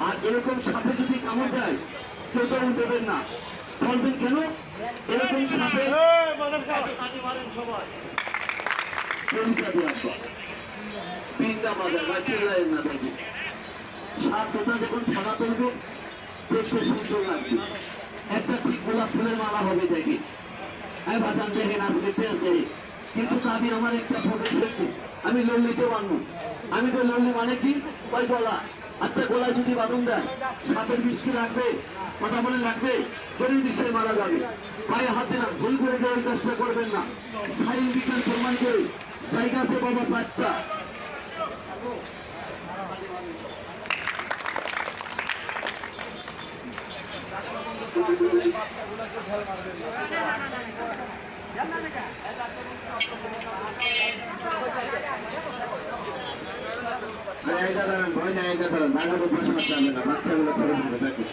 আর এরকম সাপে যদি কামড় দেয় কেউ তো দেবেন না, বলবেন কেন এরকম সাপে যখন ফাঁকা তুলবে দেখতে সুন্দর লাগবে, একটা ঠিক গোলাপ ফুলের মালা হবে দেখি। হ্যাঁ ভাষান দেখেন আজকে পেঁয়াজ দেখি, কিন্তু আমি আমার একটা ফটো শেষে আমি লল্লিতে বানবো। আমি তো লল্লি মানে কি ওই গলা, আচ্ছা গলায় যদি বাঁধন দেয় সাপের বিষ কি রাখবে, কথা বলে রাখবে, গরিব বিষে মারা যাবে। পায়ে হাতে না ভুল করে দেওয়ার চেষ্টা করবেন না, সাইন বিজ্ঞান প্রমাণ করে জায়গা আছে বাবা সাতটা। ভয় না একা ধরেন নাগাদ অভ্যাস করতে হবে না, বাচ্চাগুলো ছেড়ে দিতে থাকে।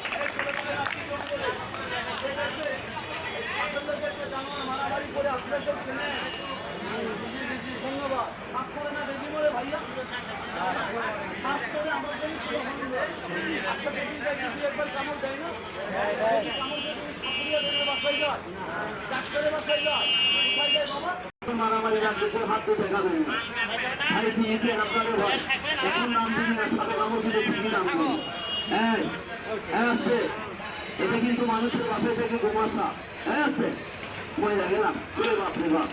মারামারি রাখবে হাত দিয়ে দেখাবেন না, আরে দিয়েছেন আপনাদের ভয় এখন নাম দিবি না, সাথে কামড় দিলে ঠিকই নাম দিবি। হ্যাঁ হ্যাঁ আসতে, এটা কিন্তু মানুষের বাসায় থেকে গোমাশা। হ্যাঁ আসতে মহিলা গেলাম করে বাপ রে বাপ,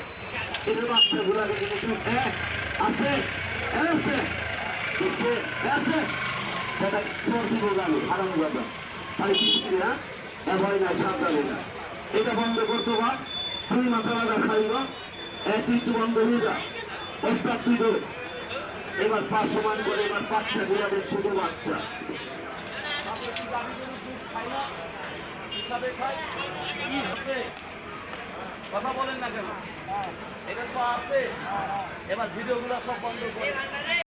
এদের বাচ্চা ঘোরাকে কিন্তু হ্যাঁ আসতে হ্যাঁ আসতে দেখছে আসতে সেটা সর্দি বোঝানো হারানো যাবে তাহলে বৃষ্টি না ভয় নাই, সাবধানে না। এটা বন্ধ করতে বা তুমি মাথা লাগা ছাড়িবা, একটু বন্ধ হয়ে যা ওস্তাদ তুই ধরে এবার পা সমান করে, এবার বাচ্চা ঘোরাদের ছোট বাচ্চা কথা বলেন না কেন, এটা তো আছে। এবার ভিডিওগুলো সব বন্ধ করে